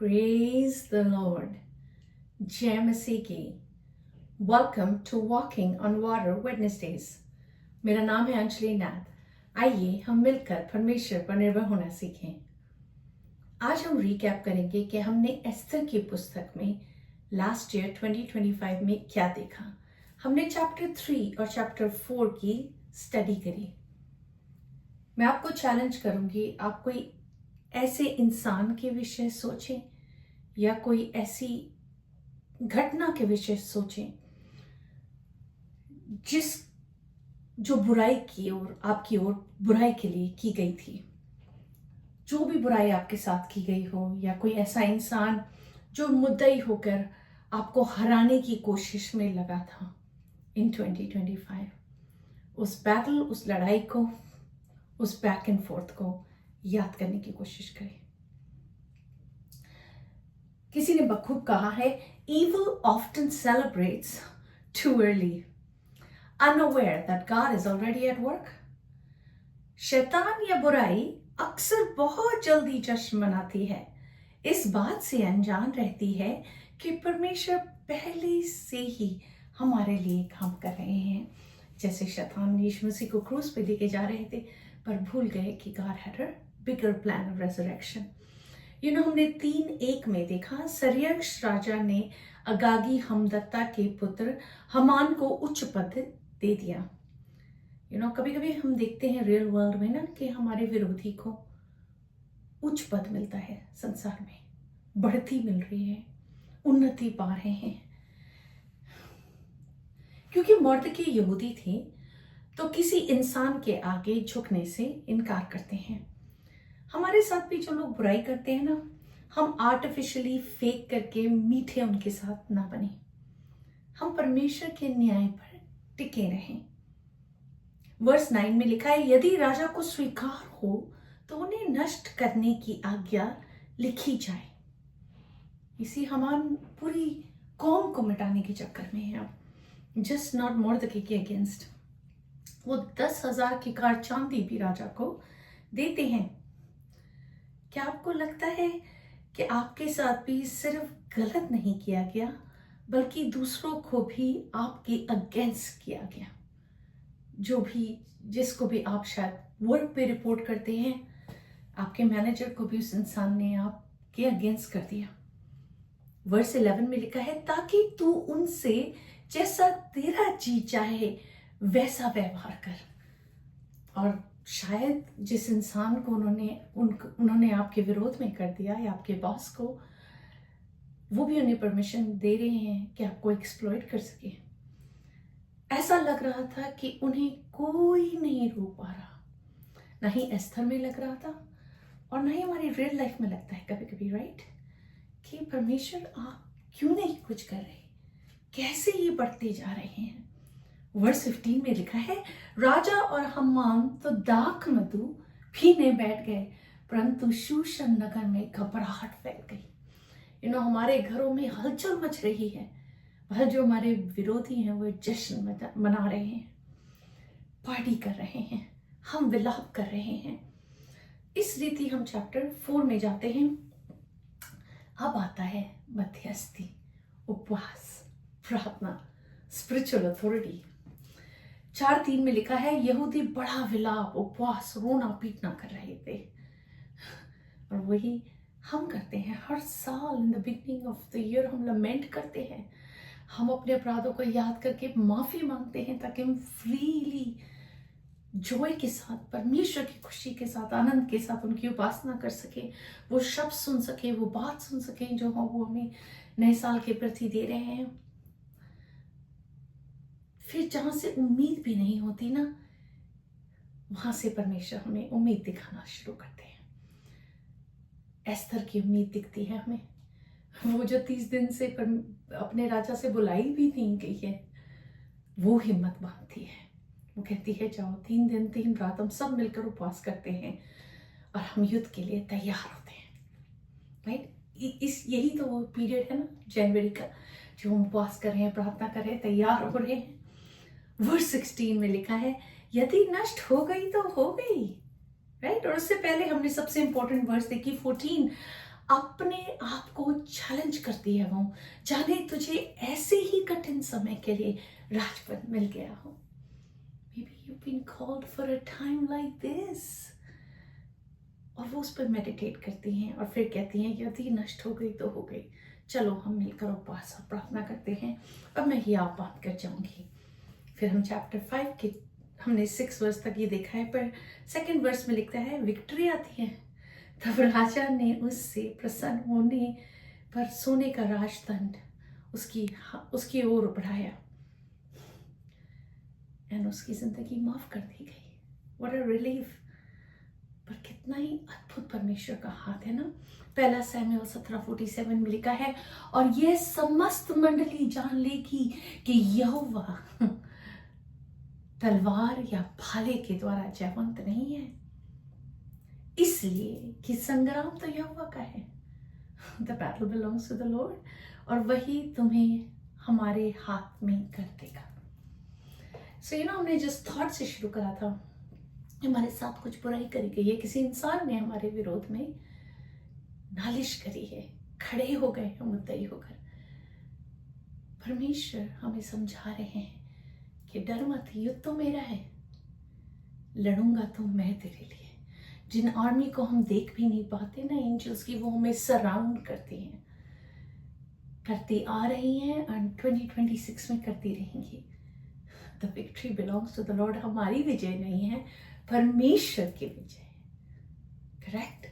Praise the Lord. जय मसीह की. Welcome to Walking on Water Wednesdays. मेरा नाम है अंजलि नाथ. आइए हम मिलकर परमेश्वर पर निर्भर होना सीखें. आज हम रिकैप करेंगे कि हमने एस्थर की पुस्तक में लास्ट ईयर 2025 में क्या देखा. हमने चैप्टर 3 और चैप्टर 4 की स्टडी करी. मैं आपको चैलेंज करूंगी, आप कोई ऐसे इंसान के विषय सोचें या कोई ऐसी घटना के विषय सोचें जो बुराई की ओर, आपकी ओर बुराई के लिए की गई थी. जो भी बुराई आपके साथ की गई हो, या कोई ऐसा इंसान जो मुद्दई होकर आपको हराने की कोशिश में लगा था इन 2025. उस बैटल, उस लड़ाई को, उस बैक एंड फोर्थ को याद करने की कोशिश करें. किसी ने बखूब कहा है, evil often celebrates too early, unaware that God is already at work. शैतान या बुराई अक्सर बहुत जल्दी जश्न मनाती है, इस बात से अनजान रहती है कि परमेश्वर पहले से ही हमारे लिए काम कर रहे हैं. जैसे शैतान यीशु मसीह को क्रूस पे लेके जा रहे थे, पर भूल गए कि God had a bigger plan of resurrection. हमने 3:1 में देखा, सरियक्स राजा ने अगागी हमदत्ता के पुत्र हमान को उच्च पद दे दिया. कभी कभी हम देखते हैं रियल वर्ल्ड में ना कि हमारे विरोधी को उच्च पद मिलता है, संसार में बढ़ती मिल रही है, उन्नति पा रहे हैं. क्योंकि मर्दकी यहूदी थे तो किसी इंसान के आगे झुकने से इनकार करते हैं. हमारे साथ भी जो लोग बुराई करते हैं ना, हम आर्टिफिशियली फेक करके मीठे उनके साथ ना बने. हम परमेश्वर के न्याय पर टिके रहें. वर्स 9 में लिखा है, यदि राजा को स्वीकार हो तो उन्हें नष्ट करने की आज्ञा लिखी जाए. इसी हमान पूरी कौम को मिटाने के चक्कर में है. जस्ट नॉट मर्दकी के अगेंस्ट वो 10,000 की कार चांदी भी राजा को देते हैं. क्या आपको लगता है कि आपके साथ भी सिर्फ गलत नहीं किया गया, बल्कि दूसरों को भी आपके अगेंस्ट किया गया? जिसको भी आप शायद वर्क पे रिपोर्ट करते हैं, आपके मैनेजर को भी उस इंसान ने आपके अगेंस्ट कर दिया. वर्स 11 में लिखा है, ताकि तू उनसे जैसा तेरा जी चाहे वैसा व्यवहार कर. और शायद जिस इंसान को उन्होंने आपके विरोध में कर दिया, या आपके बॉस को, वो भी उन्हें परमिशन दे रहे हैं कि आपको एक्सप्लॉइट कर सके. ऐसा लग रहा था कि उन्हें कोई नहीं रोक पा रहा. ना ही एस्थर में लग रहा था, और ना ही हमारी रियल लाइफ में लगता है कभी कभी, राइट, कि परमेश्वर आप क्यों नहीं कुछ कर रहे, कैसे ये बढ़ते जा रहे हैं. वर्स 15 में लिखा है, राजा और हम्मान तो दाख मधु पीने बैठ गए, परंतु शूशन नगर में घबराहट फैल गई. हमारे घरों में हलचल मच रही है, वह जो हमारे विरोधी हैं वो जश्न मना रहे हैं, पार्टी कर रहे हैं, हम विलाप कर रहे हैं. इस रीति हम चैप्टर 4 में जाते हैं. अब आता है मध्यस्थी, उपवास, प्रार्थना, स्पिरिचुअल अथॉरिटी. 4:3 में लिखा है, यहूदी बड़ा विलाप, उपवास, रोना पीटना कर रहे थे. और वही हम करते हैं हर साल. In the beginning of the year हम लमेंट करते हैं, हम अपने अपराधों को याद करके माफी मांगते हैं, ताकि हम फ्रीली जॉय के साथ, परमेश्वर की खुशी के साथ, आनंद के साथ उनकी उपासना कर सके, वो शब्द सुन सके, वो बात सुन सके जो वो हमें नए साल के प्रति दे रहे हैं. फिर जहां से उम्मीद भी नहीं होती ना, वहां से परमेश्वर हमें उम्मीद दिखाना शुरू करते हैं. एस्थर की उम्मीद दिखती है हमें. वो जो 30 दिन से अपने राजा से बुलाई भी नहीं गई है, वो हिम्मत बांधती है। वो कहती है जाओ, 3 दिन 3 रात हम सब मिलकर उपवास करते हैं और हम युद्ध के लिए तैयार होते हैं। राइट, इस यही तो वो पीरियड है ना जनवरी का, जो हम उपवास कर रहे हैं, प्रार्थना कर रहे हैं, तैयार हो रहे हैं। वर्स 16 में लिखा है यदि नष्ट हो गई तो हो गई। राइट, और उससे पहले हमने सबसे इंपॉर्टेंट वर्स देखी 14, अपने आप को चैलेंज करती है वो, जाने तुझे ऐसे ही कठिन समय के लिए राजपद मिल गया हो। Maybe you've been called for a time like this. और वो उस पर मेडिटेट करती हैं और फिर कहती हैं यदि नष्ट हो गई तो हो गई, चलो हम मिलकर उपवास और प्रार्थना करते हैं और मैं ही आप बात कर जाऊंगी। फिर हम चैप्टर 5 के हमने 6 वर्स तक ये देखा है, पर 2nd वर्स में लिखता है विक्ट्री आती है। तब राजा ने उससे प्रसन्न होने पर सोने का राजदंड उसकी ओर बढ़ाया एंड उसकी जिंदगी माफ कर दी गई। What a relief. पर कितना ही अद्भुत परमेश्वर का हाथ है ना। 1 शमूएल 17:47 में लिखा है और यह समस्त मंडली जान लेगी कि यहोवा तलवार या भाले के द्वारा जयवंत नहीं है, इसलिए कि संग्राम तो यहोवा का है। The battle belongs to the Lord, और वही तुम्हें हमारे हाथ में कर देगा। So हमने जिस थॉट से शुरू करा था, हमारे साथ कुछ बुराई करी गई है, किसी इंसान ने हमारे विरोध में नालिश करी है, खड़े हो गए हैं मुद्दई होकर। परमेश्वर हमें समझा रहे हैं कि डर मत, युद्ध तो मेरा है, लड़ूंगा तो मैं तेरे लिए। जिन आर्मी को हम देख भी नहीं पाते ना, एंजल्स की, वो हमें सराउंड करती हैं, करती आ रही हैं और 2026 में करती रहेंगी। The victory belongs to the Lord. हमारी विजय नहीं है, परमेश्वर की विजय है। करेक्ट,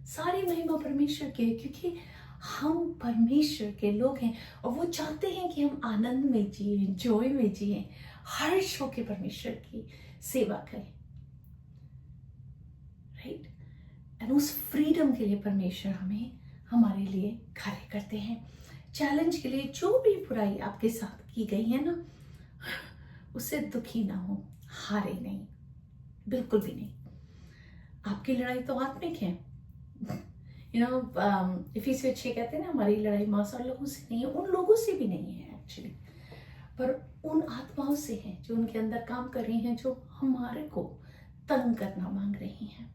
सारी महिमा परमेश्वर की है, क्योंकि हम परमेश्वर के लोग हैं और वो चाहते हैं कि हम आनंद में जिए, जॉय में जिए, हर्ष होकर परमेश्वर की सेवा करें। राइट, एंड उस फ्रीडम के लिए परमेश्वर हमें हमारे लिए कार्य करते हैं। चैलेंज के लिए जो भी बुराई आपके साथ की गई है ना, उससे दुखी ना हो, हारे नहीं, बिल्कुल भी नहीं। आपकी लड़ाई तो आत्मिक है। इफिसियों 6 कहते हैं ना, हमारी लड़ाई मांस और लोगों से नहीं है, उन लोगों से भी नहीं है एक्चुअली, पर उन आत्माओं से है जो उनके अंदर काम कर रही हैं, जो हमारे को तंग करना मांग रही हैं।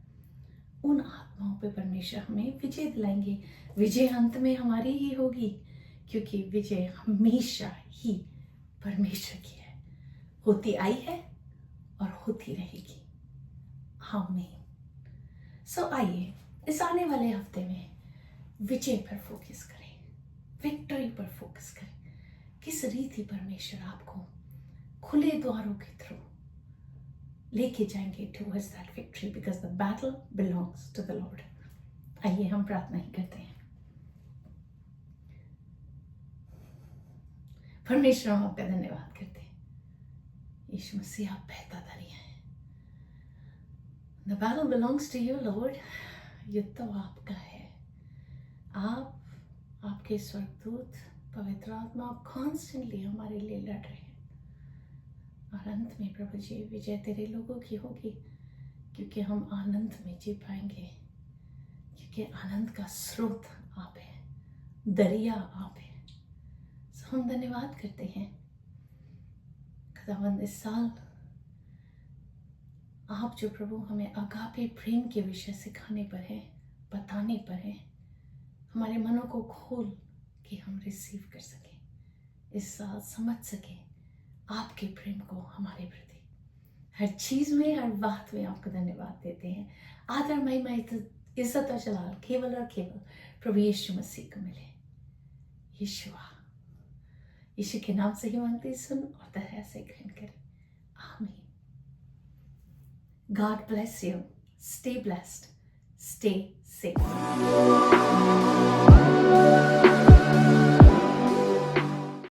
उन आत्माओं पे परमेश्वर हमें विजय दिलाएंगे। विजय अंत में हमारी ही होगी, क्योंकि विजय हमेशा ही परमेश्वर की है, होती आई है और होती रहेगी। आमीन। सो आइए इस आने वाले हफ्ते में विजय पर फोकस करें, विक्ट्री पर फोकस करें। किस रीति परमेश्वर आपको खुले द्वारों के थ्रू लेके जाएंगे towards that victory, because the battle belongs to the lord. आइए हम प्रार्थना ही करते हैं। परमेश्वर, हम आपका धन्यवाद करते हैं। यीशु मसीह, आप बेहतरीन हैं। The battle belongs to you, Lord. युद्ध तो आपका है। आपके स्वर्गदूत, पवित्र आत्मा, आप कॉन्स्टेंटली हमारे लिए लड़ रहे हैं, और अंत में प्रभु जी विजय तेरे लोगों की होगी, क्योंकि हम आनंद में जी पाएंगे, क्योंकि आनंद का स्रोत आप है, दरिया आप है। सो हम धन्यवाद करते हैं खुदावंद, इस साल आप जो प्रभु हमें अगापे प्रेम के विषय सिखाने पर है, बताने पर है, हमारे मनों को खोल के हम रिसीव कर सकें, इस साल समझ सकें आपके प्रेम को हमारे प्रति। हर चीज में, हर बात में आपको धन्यवाद देते हैं। आदर, महिमा, इज्जत और जलाल केवल और केवल प्रभु यीशु मसीह को मिले। यीशु के नाम से ही मांगते, सुन और तरह से ग्रहण करें। आमीन। God bless you. Stay blessed. Stay safe.